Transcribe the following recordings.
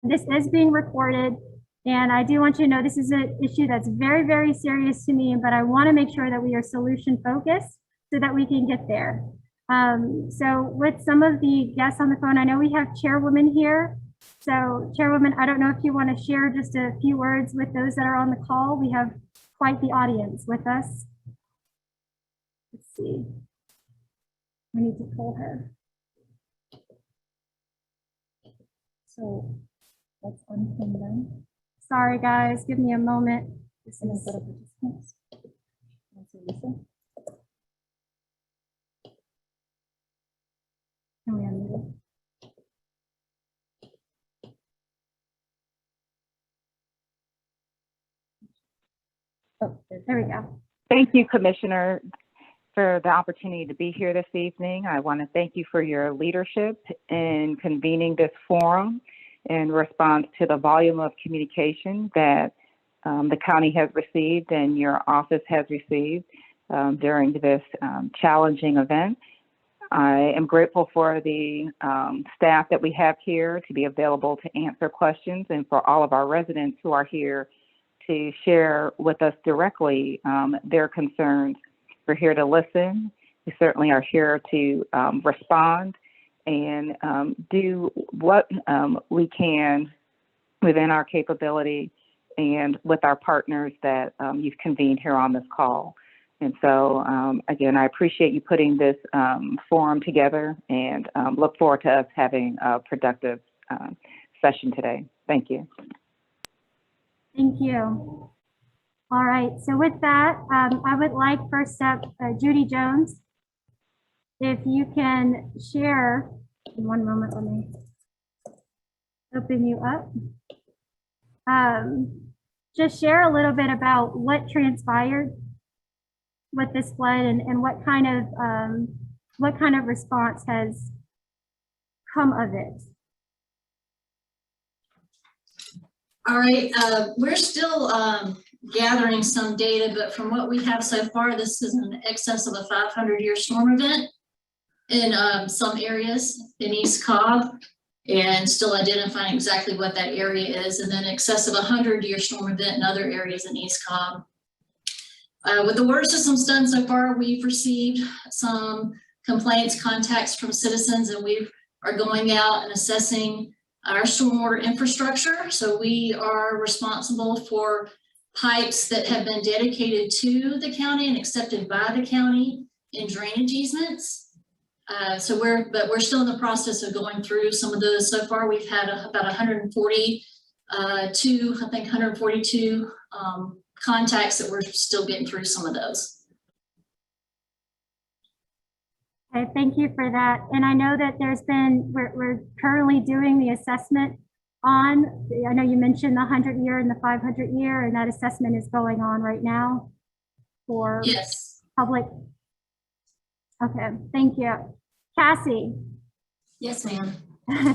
This is being recorded, and I do want you to know this is an issue that's very, very serious to me, but I want to make sure that we are solution focused so that we can get there. So with some of the guests on the phone, I know we have Chairwoman here. So Chairwoman, I don't know if you want to share just a few words with those that are on the call. We have quite the audience with us. Let's see. We need to pull her. So let's unpin them. Sorry, guys, give me a moment. This is a participants. Can we unmute it? Oh, there we go. Thank you, Commissioner, for the opportunity to be here this evening. I want to thank you for your leadership in convening this forum in response to the volume of communication that the county has received and your office has received during this challenging event. I am grateful for the staff that we have here to be available to answer questions, and for all of our residents who are here to share with us directly their concerns. We're here to listen. We certainly are here to respond and do what we can within our capability and with our partners that you've convened here on this call. And so, again, I appreciate you putting this forum together, and look forward to us having a productive session today. Thank you. Thank you. All right, so with that, I would like first up, Judy Jones, if you can share, in one moment, let me open you up. Just share a little bit about what transpired with this flood and what kind of response has come of it. All right, we're still gathering some data, but from what we have so far, this is in excess of a 500-year storm event in some areas in East Cobb, and still identifying exactly what that area is, and then excess of a 100-year storm event in other areas in East Cobb. With the water systems done so far, we've received some complaints, contacts from citizens, and we are going out and assessing our stormwater infrastructure. So we are responsible for pipes that have been dedicated to the county and accepted by the county in drainage easements. So we're still in the process of going through some of those. So far, we've had about 142 contacts that we're still getting through some of those. Okay, thank you for that. And I know that we're currently doing the assessment on, I know you mentioned the 100-year and the 500-year, and that assessment is going on right now for yes. Public. Okay, thank you. Cassie. Yes, ma'am.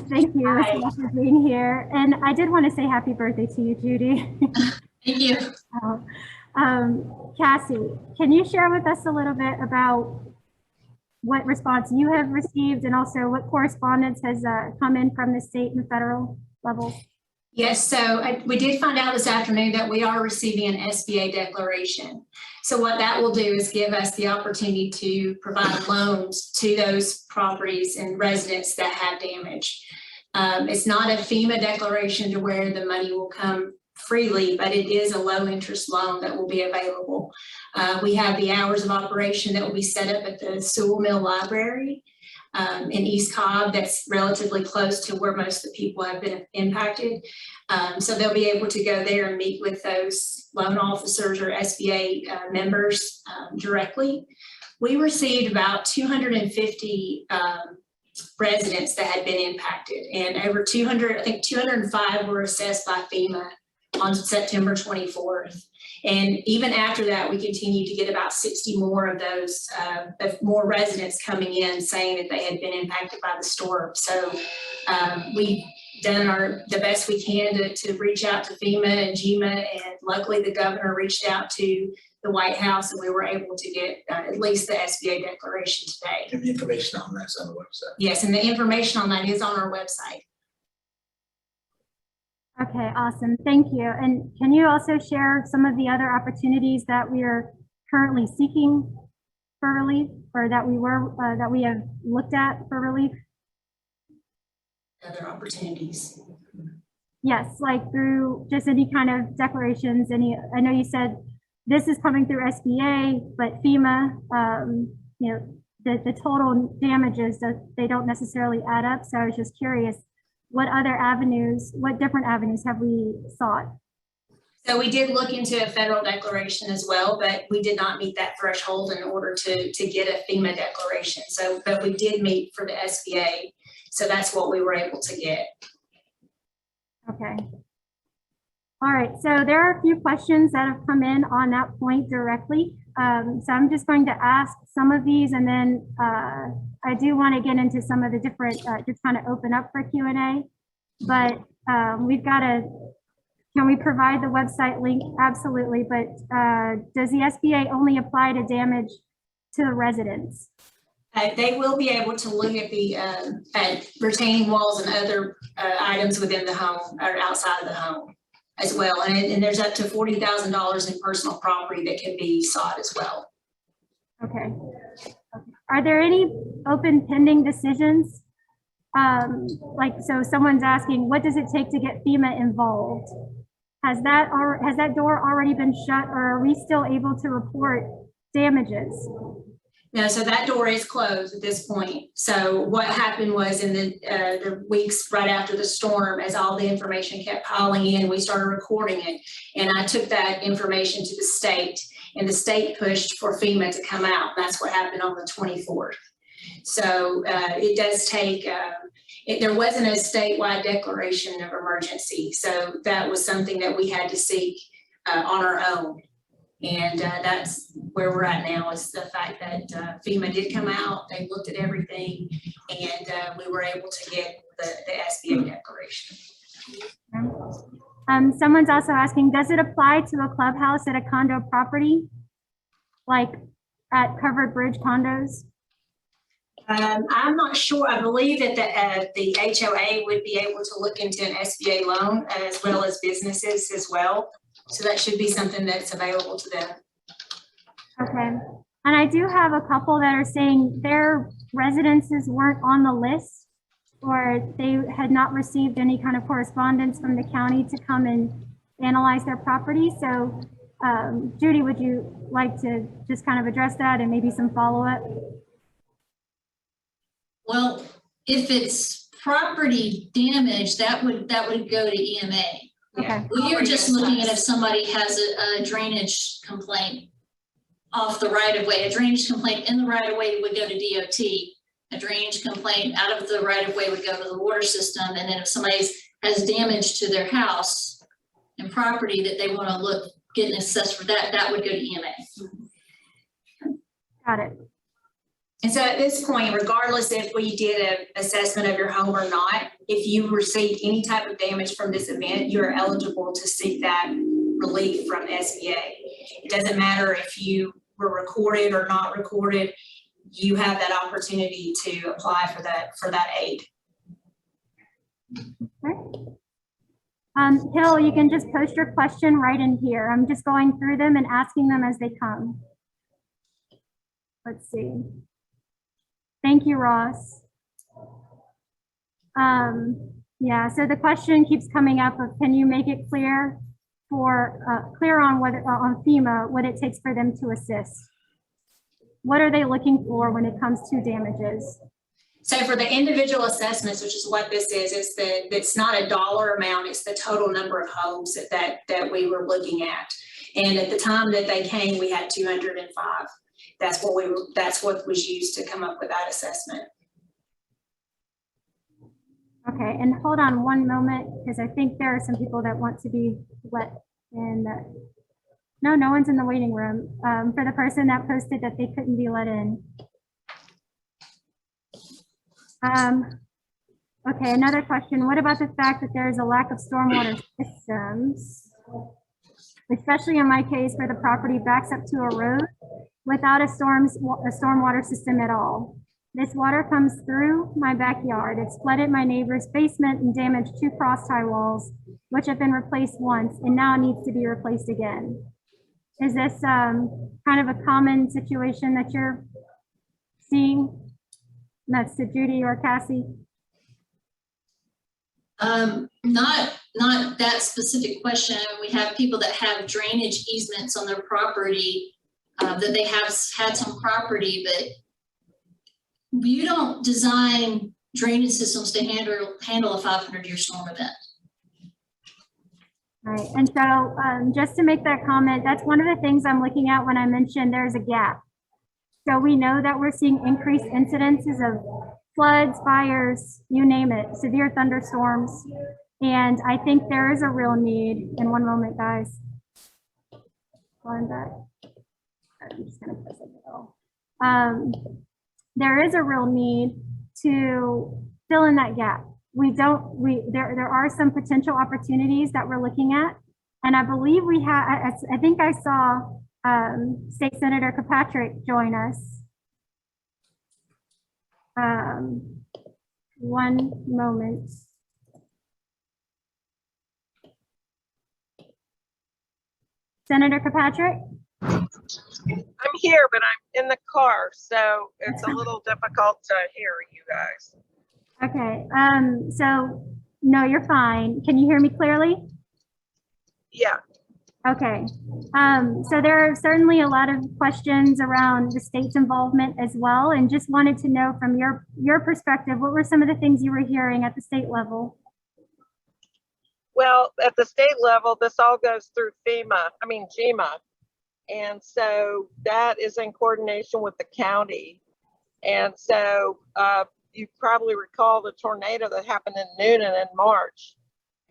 Thank you as well for being here. And I did want to say happy birthday to you, Judy. Thank you. Cassie, can you share with us a little bit about what response you have received and also what correspondence has come in from the state and federal levels? Yes, so we did find out this afternoon that we are receiving an SBA declaration. So what that will do is give us the opportunity to provide loans to those properties and residents that have damage. It's not a FEMA declaration to where the money will come freely, but it is a low interest loan that will be available. We have the hours of operation that will be set up at the Sewell Mill Library in East Cobb. That's relatively close to where most of the people have been impacted. So they'll be able to go there and meet with those loan officers or SBA members directly. We received about 250 residents that had been impacted, and over 200, I think 205 were assessed by FEMA on September 24th. And even after that, we continue to get about 60 more of those, more residents coming in saying that they had been impacted by the storm. So we've done the best we can to reach out to FEMA and GEMA, and luckily the governor reached out to the White House, and we were able to get at least the SBA declaration today. And the information on that's on the website. Yes, and the information on that is on our website. Okay, awesome. Thank you. And can you also share some of the other opportunities that we are currently seeking for relief, or that we have looked at for relief? Other opportunities. Yes, like through just any kind of declarations, I know you said this is coming through SBA, but FEMA, you know, the total damages, that they don't necessarily add up. So I was just curious, what different avenues have we sought? So we did look into a federal declaration as well, but we did not meet that threshold in order to get a FEMA declaration. So, but we did meet for the SBA. So that's what we were able to get. Okay. All right, so there are a few questions that have come in on that point directly. So I'm just going to ask some of these, and then I do want to get into some of the different, just kind of open up for Q&A. But can we provide the website link? Absolutely, but does the SBA only apply to damage to the residents? They will be able to look at the at retaining walls and other items within the home or outside of the home as well. And there's up to $40,000 in personal property that can be sought as well. Okay. Are there any open pending decisions? So someone's asking, what does it take to get FEMA involved? Has that door already been shut, or are we still able to report damages? No, so that door is closed at this point. So what happened was in the weeks right after the storm, as all the information kept piling in, we started recording it. And I took that information to the state, and the state pushed for FEMA to come out. That's what happened on the 24th. So it does take, there wasn't a statewide declaration of emergency. So that was something that we had to seek on our own. And that's where we're at now, is the fact that FEMA did come out, they looked at everything, and we were able to get the SBA declaration. Someone's also asking, does it apply to a clubhouse at a condo property, like at Covered Bridge condos? I'm not sure. I believe that the HOA would be able to look into an SBA loan as well as businesses as well. So that should be something that's available to them. Okay. And I do have a couple that are saying their residences weren't on the list, or they had not received any kind of correspondence from the county to come and analyze their property. So Judy, would you like to just kind of address that and maybe some follow-up? Well, if it's property damage, that would go to EMA. Okay. Well, you were just looking at if somebody has a drainage complaint off the right of way. A drainage complaint in the right of way would go to DOT. A drainage complaint out of the right of way would go to the water system. And then if somebody has damage to their house and property that they want to get an assessed for that would go to EMA. Got it. And so at this point, regardless if we did an assessment of your home or not, if you received any type of damage from this event, you're eligible to seek that relief from SBA. It doesn't matter if you were recorded or not recorded, you have that opportunity to apply for that aid. Okay. Hill, you can just post your question right in here. I'm just going through them and asking them as they come. Let's see. Thank you, Ross. Yeah, so the question keeps coming up of, can you make it clear on FEMA what it takes for them to assist? What are they looking for when it comes to damages? So for the individual assessments, which is what this is, it's not a dollar amount, it's the total number of homes that we were looking at. And at the time that they came, we had 205. That's what was used to come up with that assessment. Okay, and hold on one moment, because I think there are some people that want to be let in. No one's in the waiting room. For the person that posted that they couldn't be let in. Okay, another question. What about the fact that there is a lack of stormwater systems, especially in my case where the property backs up to a road without a stormwater system at all? This water comes through my backyard. It's flooded my neighbor's basement and damaged 2 cross tie walls which have been replaced once and now needs to be replaced again. Is this kind of a common situation that you're seeing? That's to Judy or Cassie. Not that specific question. We have people that have drainage easements on their property, that they have had some property, but you don't design drainage systems to handle a 500-year storm event. Right, and so just to make that comment, that's one of the things I'm looking at when I mentioned there's a gap. So we know that we're seeing increased incidences of floods, fires, you name it, severe thunderstorms. And I think there is a real need, in one moment, guys. Going back. I'm just gonna press it. There is a real need to fill in that gap. There are some potential opportunities that we're looking at. And I believe we have, I think I saw State Senator Kirkpatrick join us. One moment. Senator Kirkpatrick? I'm here, but I'm in the car, so it's a little difficult to hear you guys. Okay, so no, you're fine. Can you hear me clearly? Yeah. Okay, so there are certainly a lot of questions around the state's involvement as well, and just wanted to know from your perspective, what were some of the things you were hearing at the state level? Well, at the state level, this all goes through GEMA. And so that is in coordination with the county. And so you probably recall the tornado that happened in Noonan in March.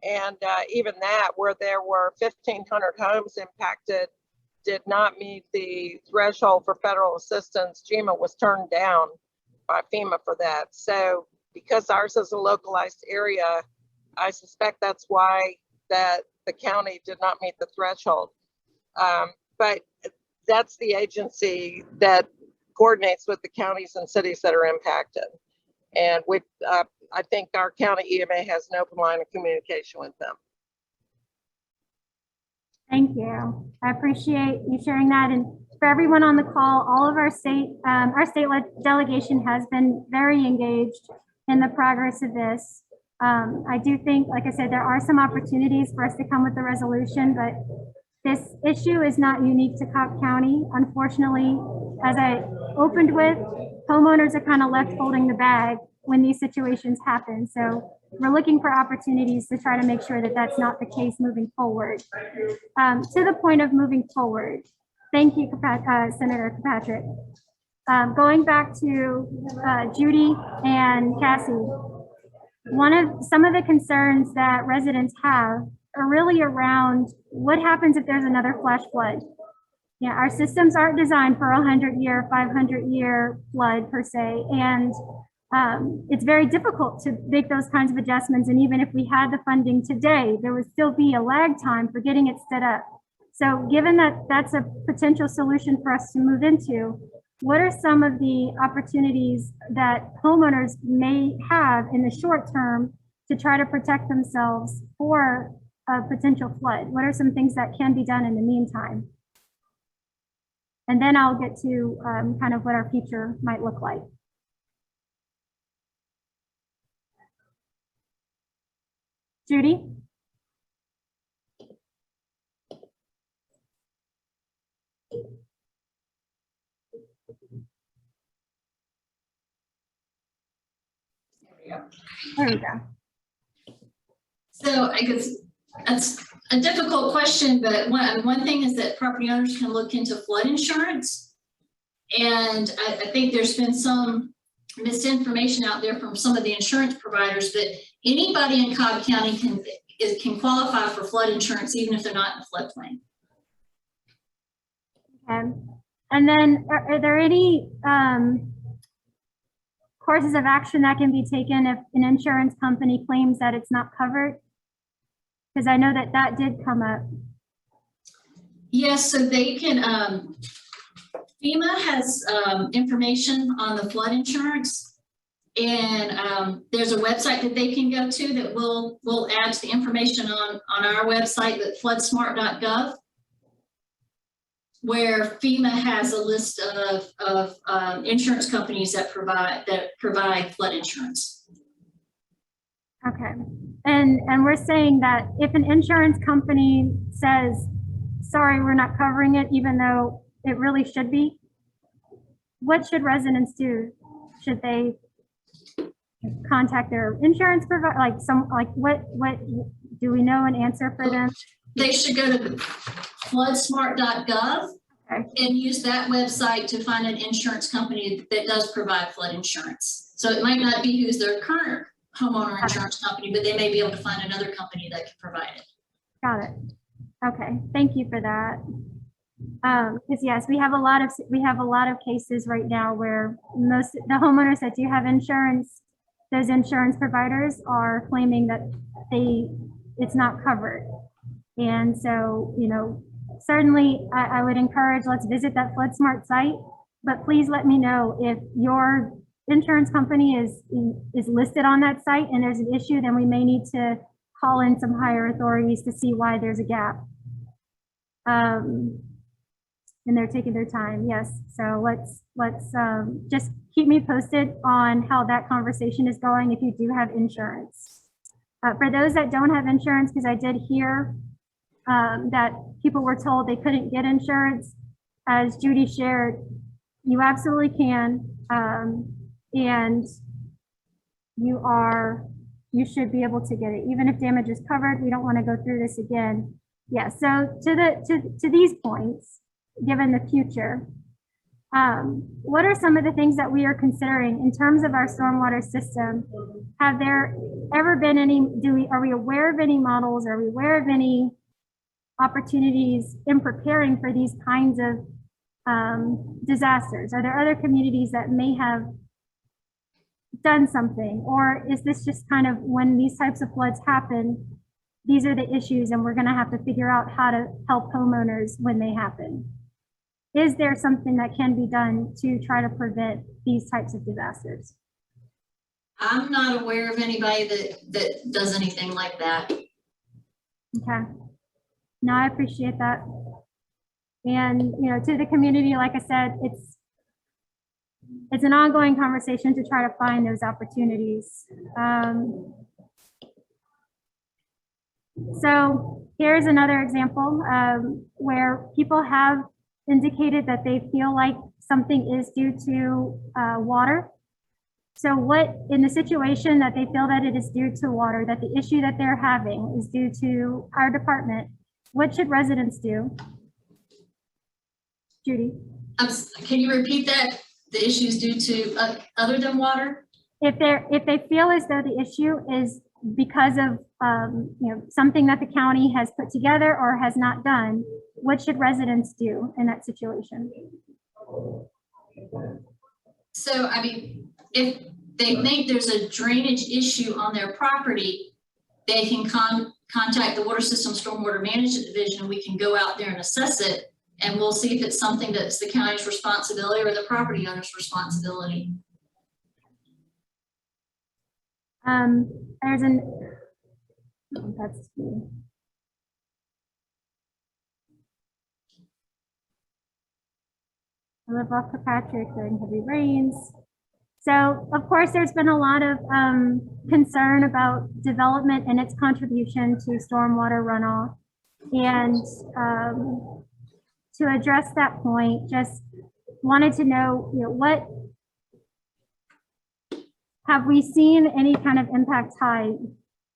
And even that, where there were 1,500 homes impacted, did not meet the threshold for federal assistance. GEMA was turned down by FEMA for that. So because ours is a localized area, I suspect that's why that the county did not meet the threshold. But that's the agency that coordinates with the counties and cities that are impacted. And I think our county EMA has an open line of communication with them. Thank you. I appreciate you sharing that. And for everyone on the call, all of our state delegation has been very engaged in the progress of this. I do think, like I said, there are some opportunities for us to come with a resolution, but this issue is not unique to Cobb County. Unfortunately, as I opened with, homeowners are kind of left holding the bag when these situations happen. So we're looking for opportunities to try to make sure that that's not the case moving forward. To the point of moving forward, thank you, Senator Kirkpatrick. Going back to Judy and Cassie, some of the concerns that residents have are really around what happens if there's another flash flood. Yeah, our systems aren't designed for a 100-year, 500-year flood per se, and it's very difficult to make those kinds of adjustments. And even if we had the funding today, there would still be a lag time for getting it set up. So given that that's a potential solution for us to move into, what are some of the opportunities that homeowners may have in the short term to try to protect themselves for a potential flood? What are some things that can be done in the meantime? And then I'll get to kind of what our future might look like. Judy? There we go. So I guess that's a difficult question, but one thing is that property owners can look into flood insurance. And I think there's been some misinformation out there from some of the insurance providers, but anybody in Cobb County can qualify for flood insurance even if they're not in a floodplain. Okay. And then are there any courses of action that can be taken if an insurance company claims that it's not covered? Because I know that did come up. Yes, so they can, FEMA has information on the flood insurance. And there's a website that they can go to that we'll add to the information on our website, that floodsmart.gov, where FEMA has a list of insurance companies that provide flood insurance. Okay. And we're saying that if an insurance company says, sorry, we're not covering it, even though it really should be, what should residents do? Should they contact their insurance provider? What do we know an answer for them? They should go to floodsmart.gov Okay. and use that website to find an insurance company that does provide flood insurance. So it might not be who's their current homeowner insurance company, but they may be able to find another company that can provide it. Got it. Okay, thank you for that. Because yes, we have a lot of cases right now where most the homeowners that do have insurance, those insurance providers are claiming that it's not covered. And so, you know, certainly I would encourage, let's visit that FloodSmart site, but please let me know if your insurance company is listed on that site and there's an issue, then we may need to call in some higher authorities to see why there's a gap. And they're taking their time, yes. So let's just keep me posted on how that conversation is going if you do have insurance. For those that don't have insurance, because I did hear that people were told they couldn't get insurance, as Judy shared, you absolutely can. And you should be able to get it, even if damage is covered. We don't want to go through this again. Yeah, so to these points, given the future, what are some of the things that we are considering in terms of our stormwater system? Have there ever been any, are we aware of any models? Are we aware of any opportunities in preparing for these kinds of disasters? Are there other communities that may have done something? Or is this just kind of when these types of floods happen, these are the issues and we're going to have to figure out how to help homeowners when they happen? Is there something that can be done to try to prevent these types of disasters? I'm not aware of anybody that does anything like that. Okay. No, I appreciate that. And, you know, to the community, like I said, it's an ongoing conversation to try to find those opportunities. So here's another example where people have indicated that they feel like something is due to water. So what, in the situation that they feel that it is due to water, that the issue that they're having is due to our department, what should residents do? Judy? Can you repeat that? The issue is due to other than water? If they feel as though the issue is because of something that the county has put together or has not done, what should residents do in that situation? So, I mean, if they think there's a drainage issue on their property, they can contact the Water System Stormwater Management Division, and we can go out there and assess it, and we'll see if it's something that's the county's responsibility or the property owner's responsibility. There's that's me. I live off Kirkpatrick during heavy rains. So, of course, there's been a lot of concern about development and its contribution to stormwater runoff. And to address that point, just wanted to know, what have we seen any kind of impact tied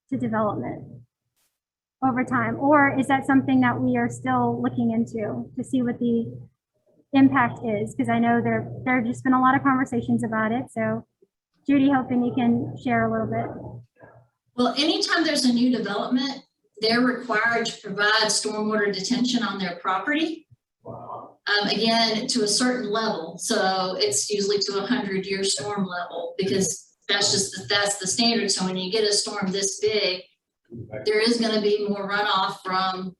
to development over time? Or is that something that we are still looking into to see what the impact is? Because I know there have just been a lot of conversations about it. So Judy, hoping you can share a little bit. Well, anytime there's a new development, they're required to provide stormwater detention on their property. Again, to a certain level. So it's usually to 100-year storm level, because that's the standard. So when you get a storm this big, there is going to be more runoff from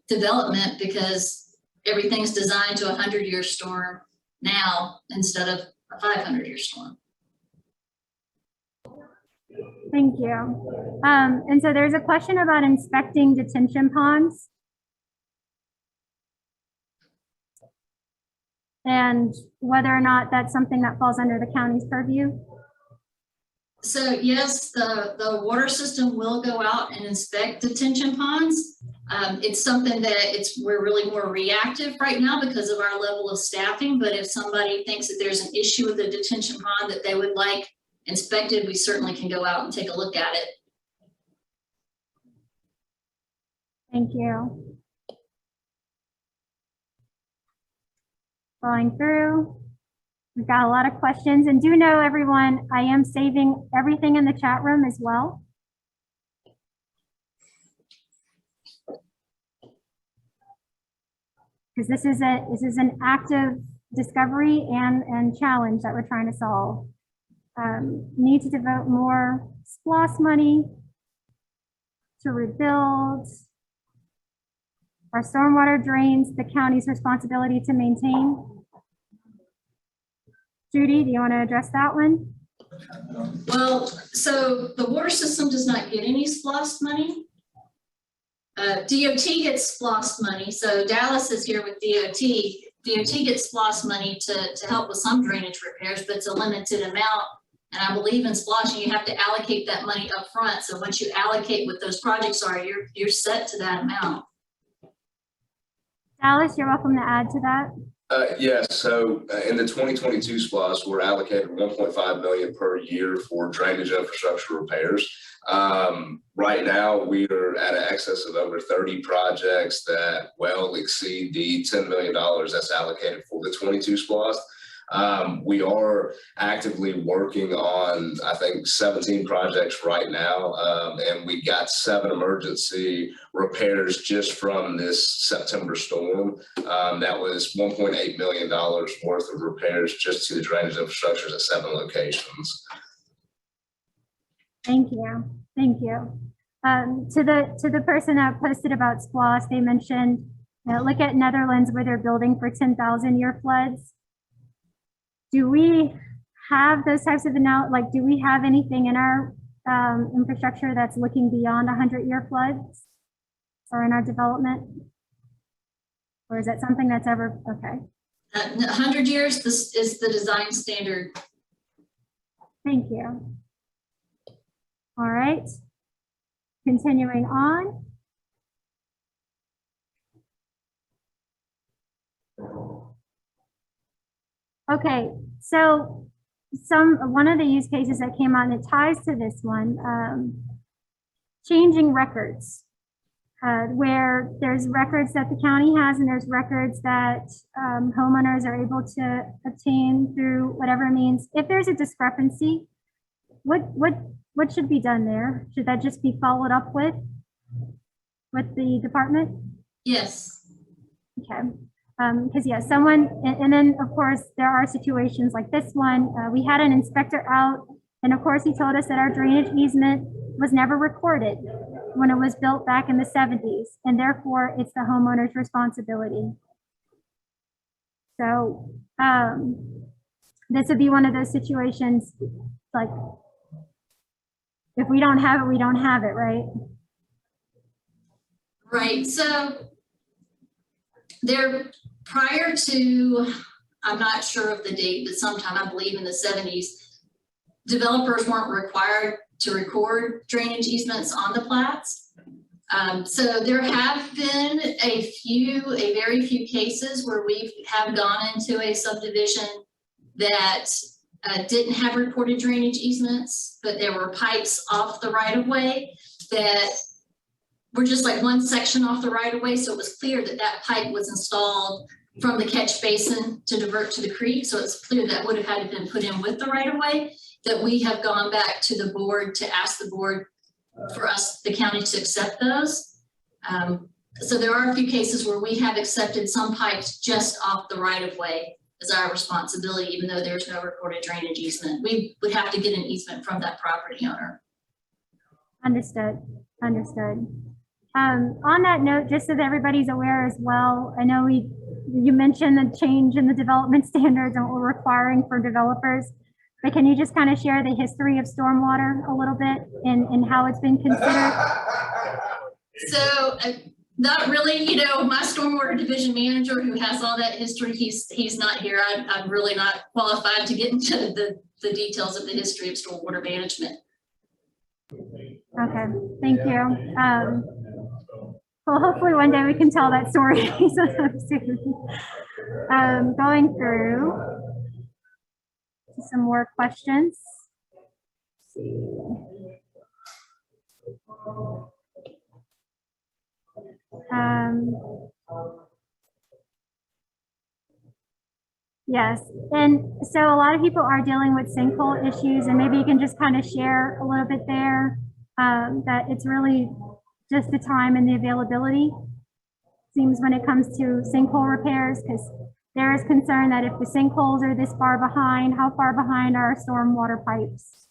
development, because everything's designed to a 100-year storm now instead of a 500-year storm. Thank you. And so there's a question about inspecting detention ponds. And whether or not that's something that falls under the county's purview. So yes, the water system will go out and inspect detention ponds. It's something that we're really more reactive right now because of our level of staffing. But if somebody thinks that there's an issue with the detention pond that they would like inspected, we certainly can go out and take a look at it. Thank you. Going through, we've got a lot of questions, and do know, everyone, I am saving everything in the chat room as well. Because this is an active discovery and challenge that we're trying to solve. Need to devote more SPLOST money to rebuild. Are stormwater drains the county's responsibility to maintain? Judy, do you want to address that one? Well, so the water system does not get any SPLOST money. DOT gets SPLOST money. So Dallas is here with DOT. DOT gets SPLOST money to help with some drainage repairs, but it's a limited amount. And I believe in SPLOST, you have to allocate that money up front. So once you allocate what those projects are, you're set to that amount. Alice, you're welcome to add to that. Yes, so in the 2022 SPLOST, we're allocated $1.5 million per year for drainage infrastructure repairs. Right now, we are at an excess of over 30 projects that well exceed the $10 million that's allocated for the 22 SPLOST. We are actively working on, I think, 17 projects right now, and we got 7 emergency repairs just from this September storm. That was $1.8 million worth of repairs just to the drainage infrastructures at 7 locations. Thank you. Thank you. To the person that posted about SPLOST, they mentioned, look at Netherlands where they're building for 10,000 year floods. Do we have those types of do we have anything in our infrastructure that's looking beyond 100-year floods or in our development? Or is that something that's ever, okay. 100 years, this is the design standard. Thank you. All right, continuing on. Okay, so one of the use cases that came on, it ties to this one, changing records, where there's records that the county has and there's records that homeowners are able to obtain through whatever means. If there's a discrepancy, what should be done there? Should that just be followed up with the department? Yes. Okay. Because yeah, someone, and then of course there are situations like this one. We had an inspector out, and of course he told us that our drainage easement was never recorded when it was built back in the 70s, and therefore it's the homeowner's responsibility. So this would be one of those situations, like if we don't have it, we don't have it, right? Right. So there, prior to, I'm not sure of the date, but sometime I believe in the 70s, developers weren't required to record drainage easements on the plats. So there have been a very few cases where we have gone into a subdivision that didn't have recorded drainage easements, but there were pipes off the right of way that were just like one section off the right of way. So it was clear that that pipe was installed from the catch basin to divert to the creek. So it's clear that would have had to been put in with the right of way, that we have gone back to the board to ask the board for us, the county, to accept those. So there are a few cases where we have accepted some pipes just off the right of way as our responsibility, even though there's no recorded drainage easement. We would have to get an easement from that property owner. Understood. Understood. On that note, just so that everybody's aware as well, I know you mentioned the change in the development standards and what we're requiring for developers. but can you just kind of share the history of stormwater a little bit and how it's been considered? So not really, you know, my stormwater division manager who has all that history, he's not here. I'm really not qualified to get into the details of the history of stormwater management. Okay, thank you. Well, hopefully one day we can tell that story soon. Going through some more questions. Let's see. Yes, and so a lot of people are dealing with sinkhole issues, and maybe you can just kind of share a little bit there, that it's really just the time and the availability seems when it comes to sinkhole repairs, because there is concern that if the sinkholes are this far behind, how far behind are our stormwater pipes?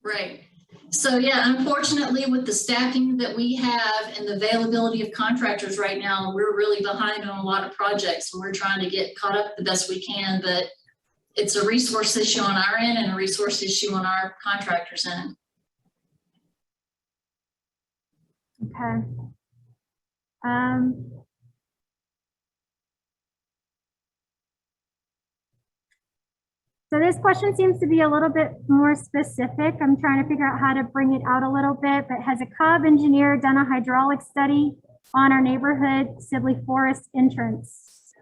Right. So yeah, unfortunately with the staffing that we have and the availability of contractors right now, we're really behind on a lot of projects and we're trying to get caught up the best we can, but it's a resource issue on our end and a resource issue on our contractors' end. Okay. So this question seems to be a little bit more specific. I'm trying to figure out how to bring it out a little bit, but has a Cobb engineer done a hydraulic study on our neighborhood Sibley Forest entrance?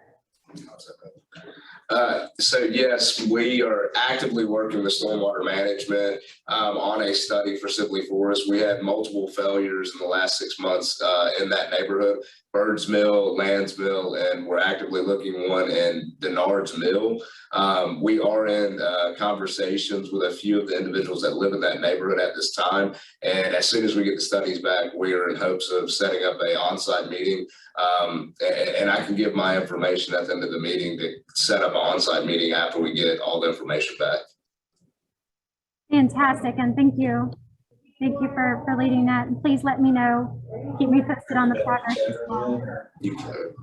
So yes, we are actively working with stormwater management on a study for Sibley Forest. We had multiple failures in the last 6 months in that neighborhood, Birds Mill, Lands Mill, and we're actively looking one in Denard's Mill. We are in conversations with a few of the individuals that live in that neighborhood at this time. And as soon as we get the studies back, we are in hopes of setting up a on-site meeting. And I can give my information at the end of the meeting to set up an on-site meeting after we get all the information back. Fantastic, and thank you. Thank you for leading that. And please let me know, keep me posted on the progress as well. You can.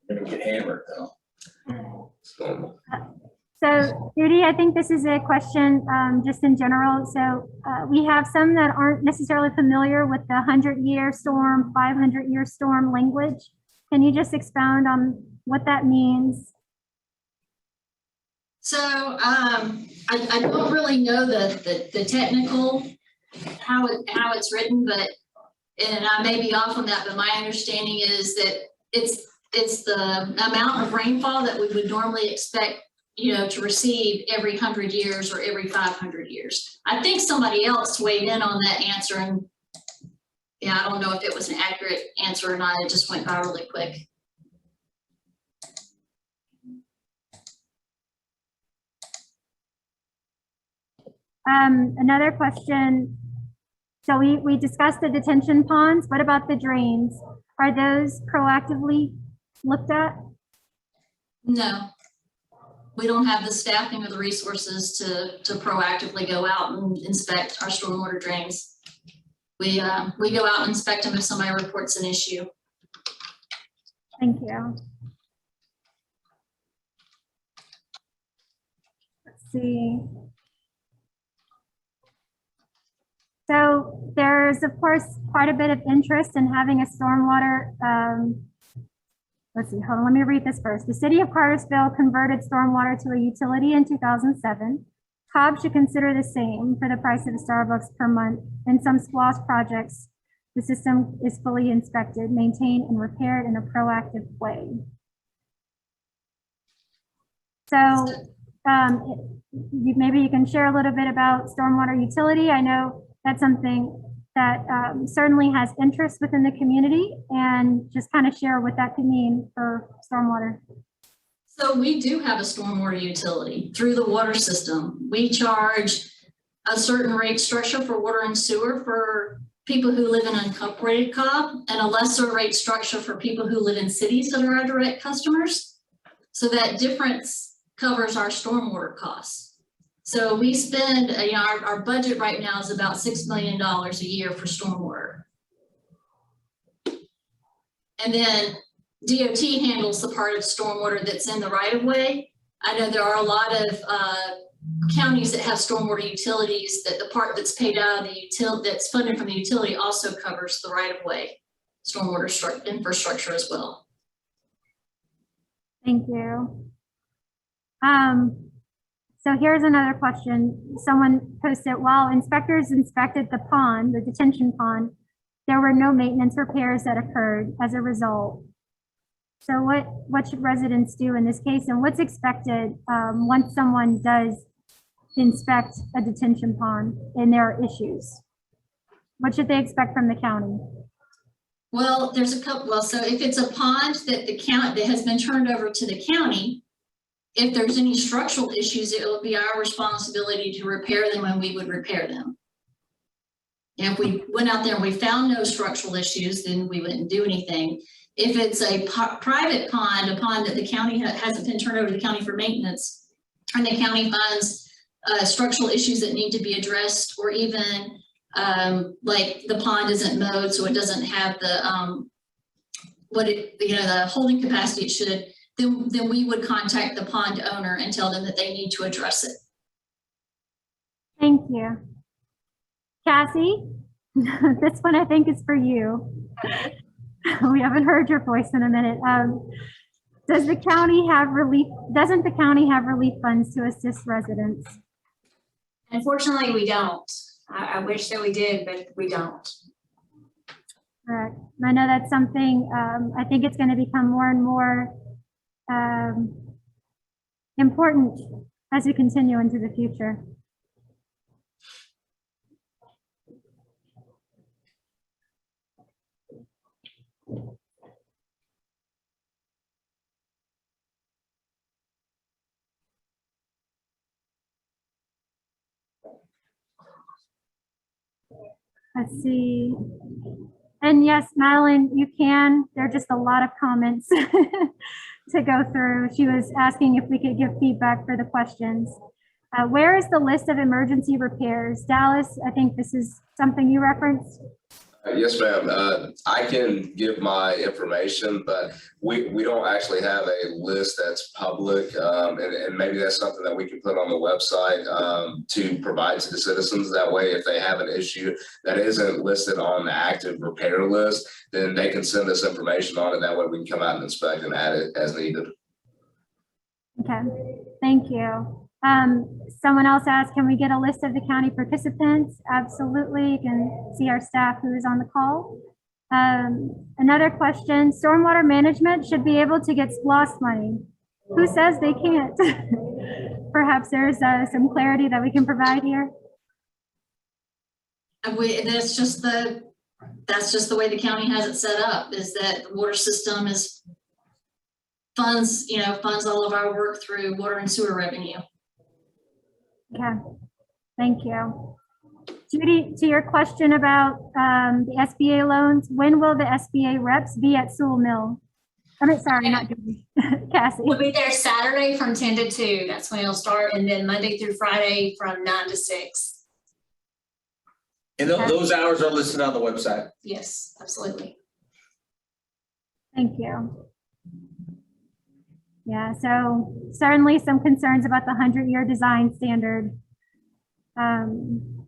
You're gonna get hammered though. It's normal. So Judy, I think this is a question just in general. So we have some that aren't necessarily familiar with the 100-year storm, 500-year storm language. Can you just expound on what that means? So I don't really know the technical, how it's written, but, and I may be off on that, but my understanding is that it's the amount of rainfall that we would normally expect, you know, to receive every 100 years or every 500 years. I think somebody else weighed in on that answer, and yeah, I don't know if it was an accurate answer or not. It just went by really quick. Another question. So we discussed the detention ponds. What about the drains? Are those proactively looked at? No, we don't have the staffing or the resources to proactively go out and inspect our stormwater drains. We go out and inspect them if somebody reports an issue. Thank you. Let's see. So there's, of course, quite a bit of interest in having a stormwater, let's see, hold on, let me read this first. The city of Cartersville converted stormwater to a utility in 2007. Cobb should consider the same for the price of a Starbucks per month. In some SPLOST projects, the system is fully inspected, maintained, and repaired in a proactive way. So maybe you can share a little bit about stormwater utility. I know that's something that certainly has interest within the community, and just kind of share what that could mean for stormwater. So we do have a stormwater utility through the water system. We charge a certain rate structure for water and sewer for people who live in unincorporated Cobb, and a lesser rate structure for people who live in cities that are our direct customers. So that difference covers our stormwater costs. So we spend, you know, our budget right now is about $6 million a year for stormwater. And then DOT handles the part of stormwater that's in the right of way. I know there are a lot of counties that have stormwater utilities that the part that's paid out of the that's funded from the utility also covers the right of way stormwater infrastructure as well. Thank you. So here's another question. Someone posted, while inspectors inspected the pond, the detention pond, there were no maintenance repairs that occurred as a result. So what should residents do in this case, and what's expected once someone does inspect a detention pond and there are issues? What should they expect from the county? Well, there's a couple. Well, so if it's a pond that the county that has been turned over to the county, if there's any structural issues, it will be our responsibility to repair them, and we would repair them. And if we went out there and we found no structural issues, then we wouldn't do anything. If it's a private pond, a pond that the county hasn't been turned over to the county for maintenance, and the county finds structural issues that need to be addressed, or even like the pond isn't mowed, so it doesn't have the the holding capacity it should, then we would contact the pond owner and tell them that they need to address it. Thank you. Cassie, this one I think is for you. We haven't heard your voice in a minute. Doesn't the county have relief funds to assist residents? Unfortunately, we don't. I wish that we did, but we don't. Correct. I know that's something, I think it's going to become more and more important as we continue into the future. Let's see. And yes, Madeline, you can. There are just a lot of comments to go through. She was asking if we could give feedback for the questions. Where is the list of emergency repairs? Dallas, I think this is something you referenced. Yes, ma'am. I can give my information, but we don't actually have a list that's public, and maybe that's something that we can put on the website to provide to the citizens. That way, if they have an issue that isn't listed on the active repair list, then they can send us information on it. That way, we can come out and inspect and add it as needed. Okay, thank you. Someone else asked, can we get a list of the county participants? Absolutely. You can see our staff who is on the call. Another question, stormwater management should be able to get SPLOST money. Who says they can't? Perhaps there's some clarity that we can provide here. That's just the way the county has it set up, is that the water system is funds all of our work through water and sewer revenue. Okay, thank you. Judy, to your question about the SBA loans, when will the SBA reps be at Sewell Mill? I mean, sorry, not Judy, Cassie. We'll be there Saturday from 10 to 2. That's when it'll start. And then Monday through Friday from 9 to 6. And those hours are listed on the website. Yes, absolutely. Thank you. Yeah, so certainly some concerns about the 100-year design standard. And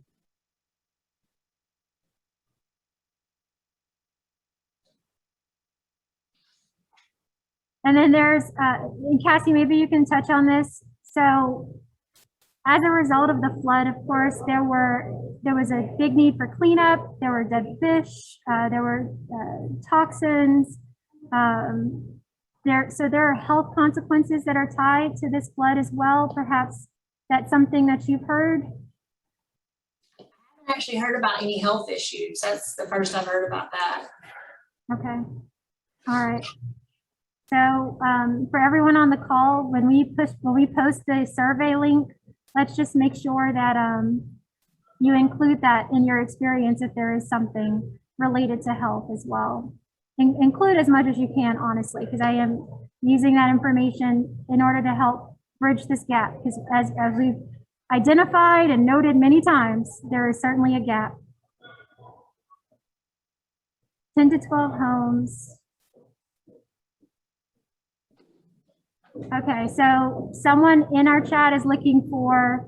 then there's, and Cassie, maybe you can touch on this. So as a result of the flood, of course, there was a big need for cleanup. There were dead fish, there were toxins. So there are health consequences that are tied to this flood as well. Perhaps that's something that you've heard. I haven't actually heard about any health issues. That's the first I've heard about that. Okay. All right. So for everyone on the call, when we post the survey link, let's just make sure that you include that in your experience if there is something related to health as well. Include as much as you can, honestly, because I am using that information in order to help bridge this gap. Because as we've identified and noted many times, there is certainly a gap. 10 to 12 homes. Okay, so someone in our chat is looking for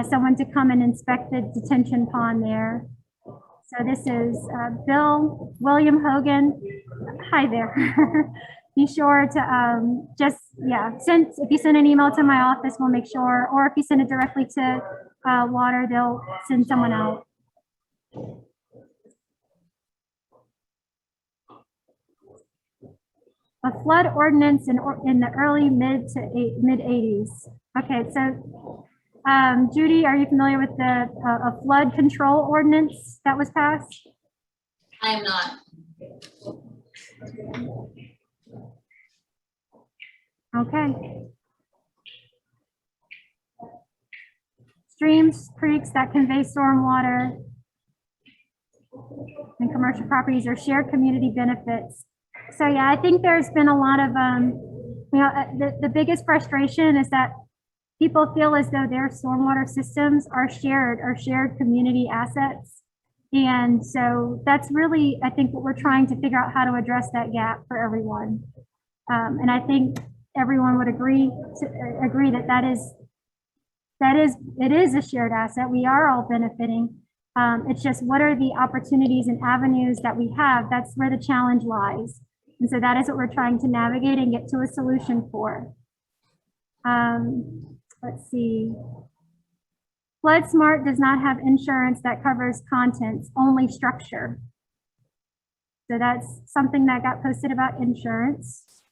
someone to come and inspect the detention pond there. So this is Bill William Hogan. Hi there. Be sure to if you send an email to my office, we'll make sure, or if you send it directly to water, they'll send someone out. A flood ordinance in the early mid 80s. Okay, so Judy, are you familiar with the a flood control ordinance that was passed? I am not. Okay. Streams, creeks that convey stormwater and commercial properties are shared community benefits. So yeah, I think there's been a lot of, the biggest frustration is that people feel as though their stormwater systems are shared community assets. And so that's really, I think, what we're trying to figure out how to address that gap for everyone. And I think everyone would agree that it is a shared asset. We are all benefiting. It's just what are the opportunities and avenues that we have? That's where the challenge lies. And so that is what we're trying to navigate and get to a solution for. Let's see. Flood Smart does not have insurance that covers contents, only structure. So that's something that got posted about insurance.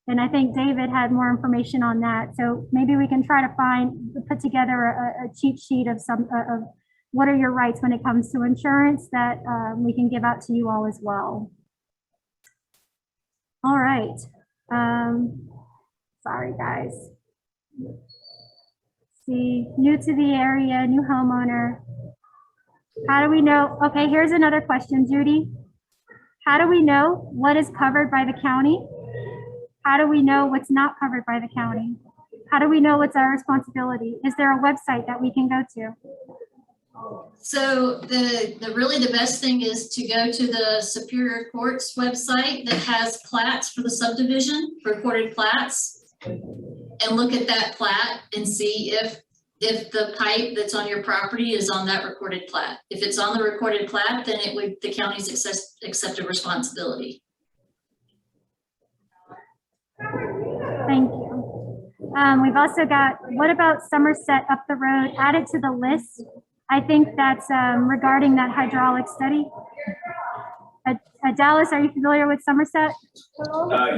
And I think David had more information on that. So maybe we can try to put together a cheat sheet of what are your rights when it comes to insurance that we can give out to you all as well. All right. Sorry, guys. See, new to the area, new homeowner. How do we know? Okay, here's another question, Judy. How do we know what is covered by the county? How do we know what's not covered by the county? How do we know what's our responsibility? Is there a website that we can go to? So the best thing is to go to the Superior Court's website that has plats for the subdivision, recorded plats, and look at that plat and see if the pipe that's on your property is on that recorded plat. If it's on the recorded plat, then it would the county's accepted responsibility. Thank you. We've also got, what about Somerset up the road? Add it to the list. I think that's regarding that hydraulic study. Dallas, are you familiar with Somerset?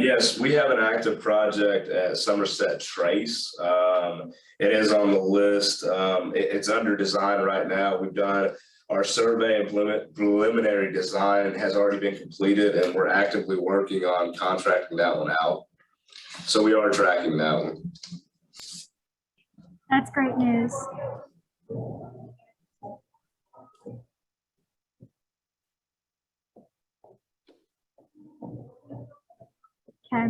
Yes, we have an active project at Somerset Trace. It is on the list. It's under design right now. We've done our survey and preliminary design has already been completed, and we're actively working on contracting that one out. So we are tracking that one. That's great news. Okay.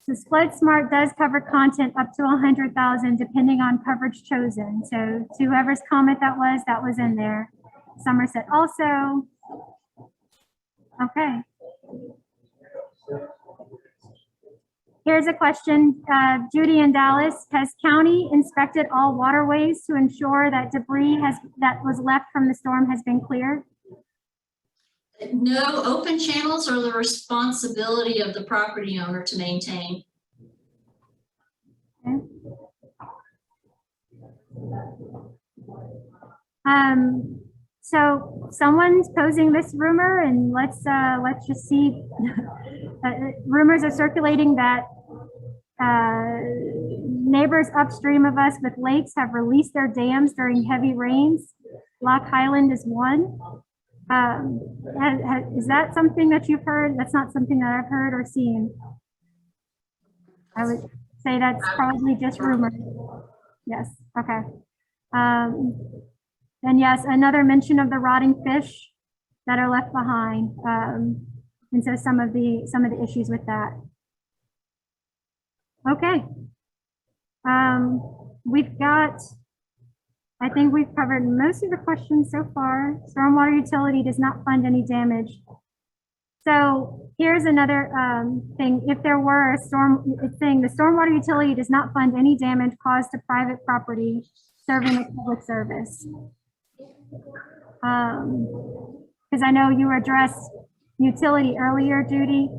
This Flood Smart does cover content up to 100,000 depending on coverage chosen. So to whoever's comment that was in there. Somerset also. Okay. Here's a question, Judy and Dallas. Has county inspected all waterways to ensure that debris that was left from the storm has been cleared? No, open channels are the responsibility of the property owner to maintain. Okay. So someone's posing this rumor, and let's just see. Rumors are circulating that neighbors upstream of us with lakes have released their dams during heavy rains. Lock Highland is one. Is that something that you've heard? That's not something that I've heard or seen. I would say that's probably just rumor. Yes, okay. And yes, another mention of the rotting fish that are left behind. And so some of the issues with that. Okay. I think we've covered most of the questions so far. Stormwater utility does not fund any damage. So here's another thing. If there were a storm, it's saying the stormwater utility does not fund any damage caused to private property serving a public service. Because I know you addressed utility earlier, Judy,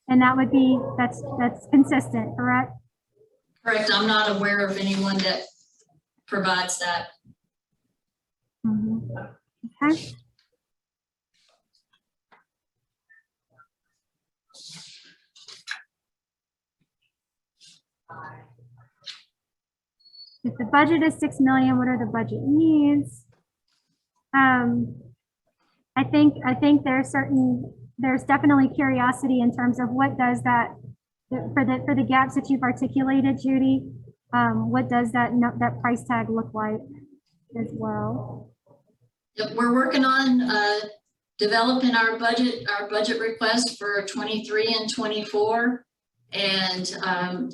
and that would be, that's consistent, correct? Correct. I'm not aware of anyone that provides that. Okay. If the budget is 6 million, what are the budget needs? I think there's definitely curiosity in terms of what does that, for the gaps that you've articulated, Judy, what does that price tag look like as well? Yep, we're working on developing our budget request for 23 and 24. And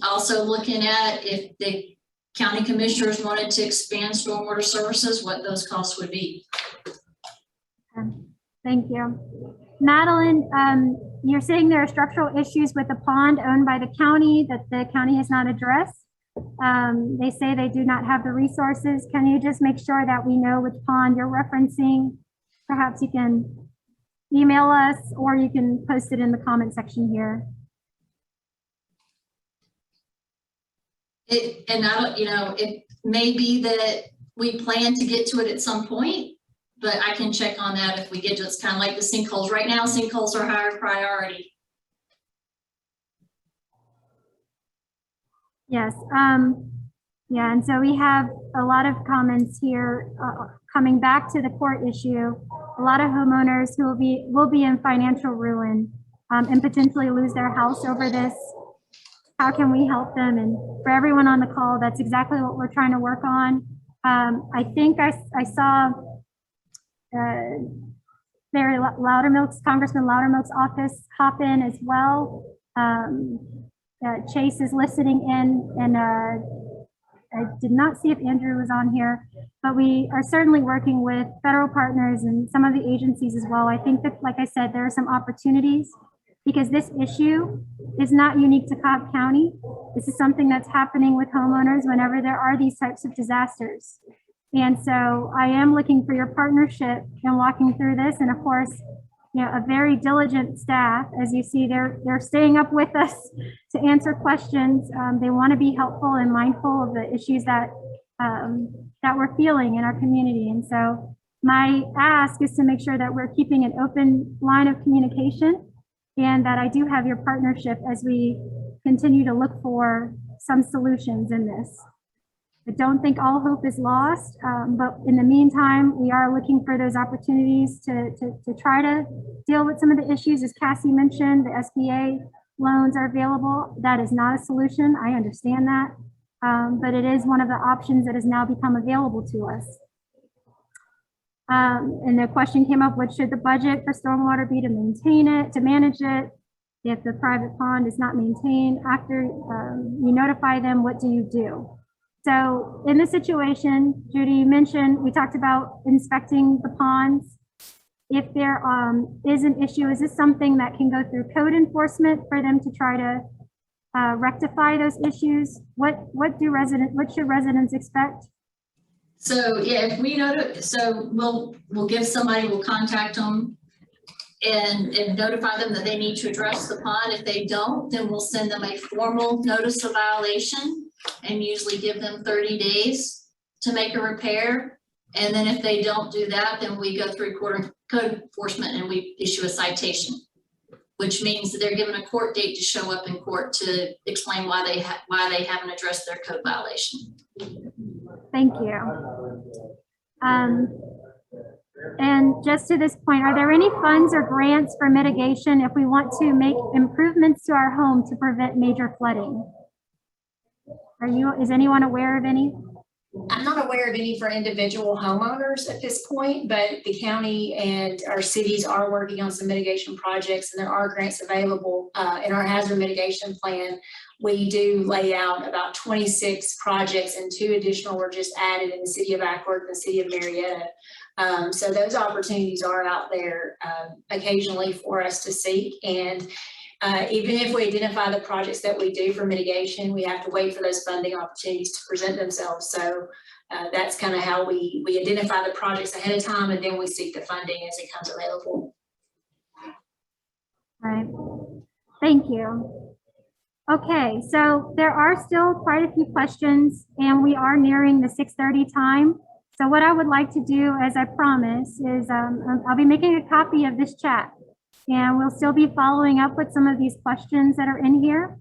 also looking at if the county commissioners wanted to expand stormwater services, what those costs would be. Okay. Thank you. Madeline, you're saying there are structural issues with the pond owned by the county that the county has not addressed. They say they do not have the resources. Can you just make sure that we know which pond you're referencing? Perhaps you can email us or you can post it in the comment section here. It may be that we plan to get to it at some point, but I can check on that if we get to it. It's kind of like the sinkholes. Right now, sinkholes are higher priority. Yes. Yeah, and so we have a lot of comments here coming back to the court issue. A lot of homeowners who will be in financial ruin and potentially lose their house over this. How can we help them? And for everyone on the call, that's exactly what we're trying to work on. I think I saw Barry Loudermilk's, Congressman Loudermilk's office hop in as well. Chase is listening in, and I did not see if Andrew was on here, but we are certainly working with federal partners and some of the agencies as well. I think that, like I said, there are some opportunities because this issue is not unique to Cobb County. This is something that's happening with homeowners whenever there are these types of disasters. And so I am looking for your partnership in walking through this. And of course, a very diligent staff, as you see, they're staying up with us to answer questions. They want to be helpful and mindful of the issues that we're feeling in our community. And so my ask is to make sure that we're keeping an open line of communication and that I do have your partnership as we continue to look for some solutions in this. I don't think all hope is lost, but in the meantime, we are looking for those opportunities to try to deal with some of the issues. As Cassie mentioned, the SBA loans are available. That is not a solution. I understand that, but it is one of the options that has now become available to us. And the question came up, what should the budget for stormwater be to maintain it, to manage it? If the private pond is not maintained after you notify them, what do you do? So in this situation, Judy, you mentioned, we talked about inspecting the ponds. If there is an issue, is this something that can go through code enforcement for them to try to rectify those issues? What should residents expect? So yeah, if we we'll give somebody, we'll contact them and notify them that they need to address the pond. If they don't, then we'll send them a formal notice of violation and usually give them 30 days to make a repair. And then if they don't do that, then we go through code enforcement and we issue a citation, which means that they're given a court date to show up in court to explain why they haven't addressed their code violation. Thank you. And just to this point, are there any funds or grants for mitigation if we want to make improvements to our home to prevent major flooding? Is anyone aware of any? I'm not aware of any for individual homeowners at this point, but the county and our cities are working on some mitigation projects, and there are grants available in our hazard mitigation plan. We do lay out about 26 projects, and 2 additional were just added in the city of Acworth and the city of Marietta. So those opportunities are out there occasionally for us to seek. And even if we identify the projects that we do for mitigation, we have to wait for those funding opportunities to present themselves. So that's kind of how we identify the projects ahead of time, and then we seek the funding as it comes available. Right. Thank you. Okay, so there are still quite a few questions, and we are nearing the 6:30 time. So what I would like to do, as I promised, is I'll be making a copy of this chat, and we'll still be following up with some of these questions that are in here.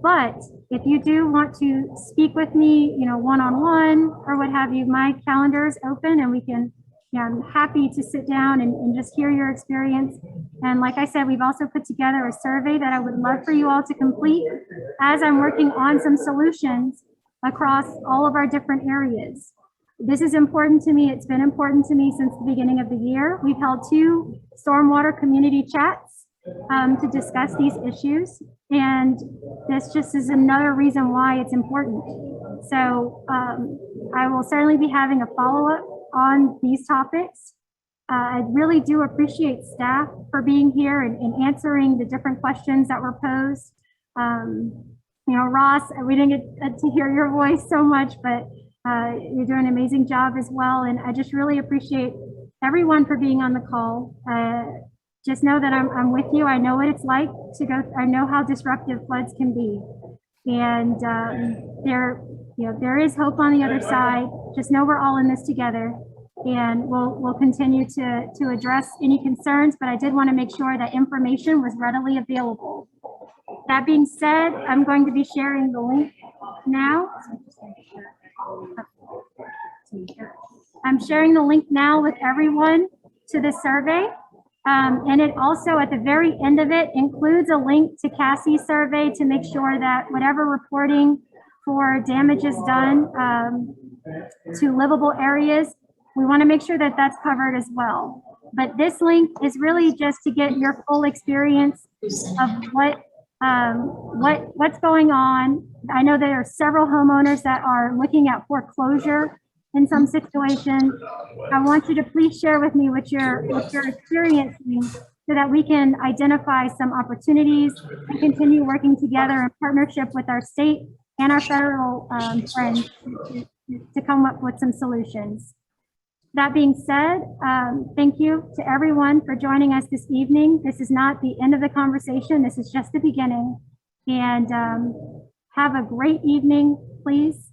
But if you do want to speak with me, one-on-one or what have you, my calendar is open, and we can, I'm happy to sit down and just hear your experience. And like I said, we've also put together a survey that I would love for you all to complete as I'm working on some solutions across all of our different areas. This is important to me. It's been important to me since the beginning of the year. We've held 2 stormwater community chats to discuss these issues. And this just is another reason why it's important. So I will certainly be having a follow-up on these topics. I really do appreciate staff for being here and answering the different questions that were posed. Ross, we didn't get to hear your voice so much, but you're doing an amazing job as well. And I just really appreciate everyone for being on the call. Just know that I'm with you. I know what it's like to go. I know how disruptive floods can be. And there is hope on the other side. Just know we're all in this together. And we'll continue to address any concerns, but I did want to make sure that information was readily available. That being said, I'm going to be sharing the link now. I'm sharing the link now with everyone to the survey. And it also, at the very end of it, includes a link to Cassie's survey to make sure that whatever reporting for damage is done to livable areas, we want to make sure that that's covered as well. But this link is really just to get your full experience of what's going on. I know there are several homeowners that are looking at foreclosure in some situations. I want you to please share with me what you're experiencing so that we can identify some opportunities and continue working together in partnership with our state and our federal friends to come up with some solutions. That being said, thank you to everyone for joining us this evening. This is not the end of the conversation. This is just the beginning. And have a great evening, please.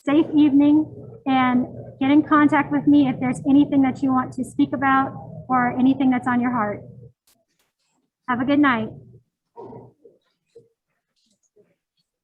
Safe evening, and get in contact with me if there's anything that you want to speak about or anything that's on your heart. Have a good night.